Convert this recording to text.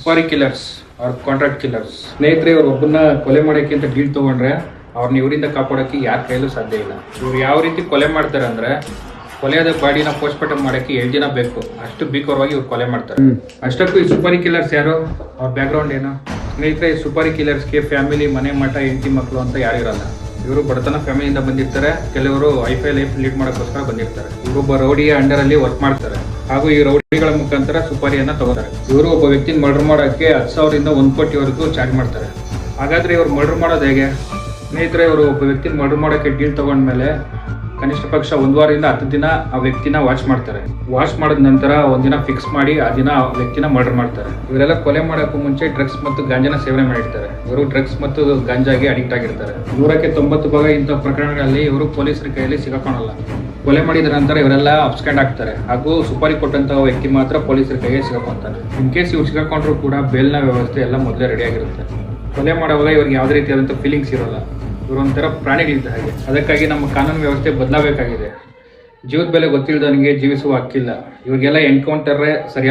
ಸುಪಾರಿ killers ಅವ್ರ contract killers. ಸ್ನೇಹಿತರೆ, ಇವ್ರು ಒಬ್ಬನ್ನ ಕೊಲೆ ಮಾಡೋಕ್ಕೆ ಅಂತ ಡೀಲ್ ತೊಗೊಂಡ್ರೆ ಅವ್ರನ್ನ ಇವರಿಂದ ಕಾಪಾಡೋಕ್ಕೆ ಯಾರ ಕೈಯಲ್ಲೂ ಸಾಧ್ಯ ಇಲ್ಲ. ಇವ್ರು ಯಾವ ರೀತಿ ಕೊಲೆ ಮಾಡ್ತಾರೆ ಅಂದರೆ, ಕೊಲೆಯಾದ ಬಾಡಿನ ಪೋಸ್ಟ್ಮಾರ್ಟಮ್ ಮಾಡೋಕ್ಕೆ 7 ದಿನ ಬೇಕು, ಅಷ್ಟು ಭೀಕರವಾಗಿ ಇವ್ರು ಕೊಲೆ ಮಾಡ್ತಾರೆ. ಅಷ್ಟಕ್ಕೂ ಈ ಸುಪಾರಿ ಕಿಲ್ಲರ್ಸ್ ಯಾರು, ಅವ್ರ ಬ್ಯಾಕ್ಗ್ರೌಂಡ್ ಏನು? ಸ್ನೇಹಿತರೆ, ಈ ಸುಪಾರಿ ಕಿಲ್ಲರ್ಸ್ಗೆ ಫ್ಯಾಮಿಲಿ, ಮನೆ ಮಠ, ಹೆಂಡತಿ ಮಕ್ಕಳು ಅಂತ ಯಾರು ಇರಲ್ಲ. ಇವರು ಬಡತನ ಫ್ಯಾಮಿಲಿಯಿಂದ ಬಂದಿರ್ತಾರೆ, ಕೆಲವರು ಐಫೈ ಲೈಫ್ ಲೀಡ್ ಮಾಡೋಕ್ಕೋಸ್ಕರ ಬಂದಿರ್ತಾರೆ. ಇವರೊಬ್ಬ ರೌಡಿಯ ಅಂಡರ್ ಅಲ್ಲಿ ವರ್ಕ್ ಮಾಡ್ತಾರೆ ಹಾಗೂ ಈ ರೌಡಿಗಳ ಮುಖಾಂತರ ಸುಪಾರಿಯನ್ನ ತಗೋತಾರೆ. ಇವರು ಒಬ್ಬ ವ್ಯಕ್ತಿನ ಮರ್ಡರ್ ಮಾಡೋಕ್ಕೆ 10,000 ಇಂದ 1 ಕೋಟಿವರೆಗೂ ಚಾರ್ಜ್ ಮಾಡ್ತಾರೆ. ಹಾಗಾದ್ರೆ ಇವ್ರು ಮರ್ಡರ್ ಮಾಡೋದು ಹೇಗೆ? ಸ್ನೇಹಿತರೆ, ಇವರು ಒಬ್ಬ ವ್ಯಕ್ತಿನ ಮರ್ಡರ್ ಮಾಡೋಕ್ಕೆ ಡೀಲ್ ತಗೊಂಡ್ಮೇಲೆ ಕನಿಷ್ಠ ಪಕ್ಷ 1 ವಾರದಿಂದ 10 ದಿನ ಆ ವ್ಯಕ್ತಿನ ವಾಚ್ ಮಾಡ್ತಾರೆ. ವಾಚ್ ಮಾಡಿದ ನಂತರ ಒಂದಿನ ಫಿಕ್ಸ್ ಮಾಡಿ ಆ ದಿನ ಆ ವ್ಯಕ್ತಿನ ಮರ್ಡರ್ ಮಾಡ್ತಾರೆ. ಇವರೆಲ್ಲ ಕೊಲೆ ಮಾಡೋಕ್ಕೂ ಮುಂಚೆ ಡ್ರಗ್ಸ್ ಮತ್ತು ಗಾಂಜಾನ ಸೇವನೆ ಮಾಡಿರ್ತಾರೆ. ಇವರು ಡ್ರಗ್ಸ್ ಮತ್ತು ಗಾಂಜಾಗೆ ಅಡಿಕ್ಟ್ ಆಗಿರ್ತಾರೆ. 100ಕ್ಕೆ 90 ಭಾಗ ಇಂಥ ಪ್ರಕರಣಗಳಲ್ಲಿ ಇವರು ಪೊಲೀಸರ ಕೈಯಲ್ಲಿ ಸಿಗಾಕೊಳ್ಳಲ್ಲ. ಕೊಲೆ ಮಾಡಿದ ನಂತರ ಇವರೆಲ್ಲ ಅಬ್ಸ್ಕ್ಯಾಂಡ್ ಆಗ್ತಾರೆ ಹಾಗೂ ಸುಪಾರಿ ಕೊಟ್ಟಂತಹ ವ್ಯಕ್ತಿ ಮಾತ್ರ ಪೊಲೀಸರ ಕೈಗೆ ಸಿಗಾಕೊಂತಾರೆ. ಇನ್ ಕೇಸ್ ಇವ್ರು ಸಿಗಾಕೊಂಡ್ರು ಕೂಡ ಬೇಲ್ನ ವ್ಯವಸ್ಥೆ ಎಲ್ಲ ಮೊದಲೇ ರೆಡಿ ಆಗಿರುತ್ತೆ. ಕೊಲೆ ಮಾಡುವಾಗ ಇವ್ರಿಗೆ ಯಾವುದೇ ರೀತಿಯಾದಂಥ ಫೀಲಿಂಗ್ಸ್ ಇರೋಲ್ಲ. ಇವರೊಂಥರ ಪ್ರಾಣಿಗಳಿದ್ದ ಹಾಗೆ. ಅದಕ್ಕಾಗಿ ನಮ್ಮ ಕಾನೂನು ವ್ಯವಸ್ಥೆ ಬದಲಾಗಬೇಕಾಗಿದೆ. ಜೀವದ ಬೆಲೆ ಗೊತ್ತಿಲ್ಲದವನಿಗೆ ಜೀವಿಸುವ ಹಕ್ಕಿಲ್ಲ. ಇವ್ರಿಗೆಲ್ಲ ಎನ್ಕೌಂಟರ್ರೇ ಸರಿಯಾದ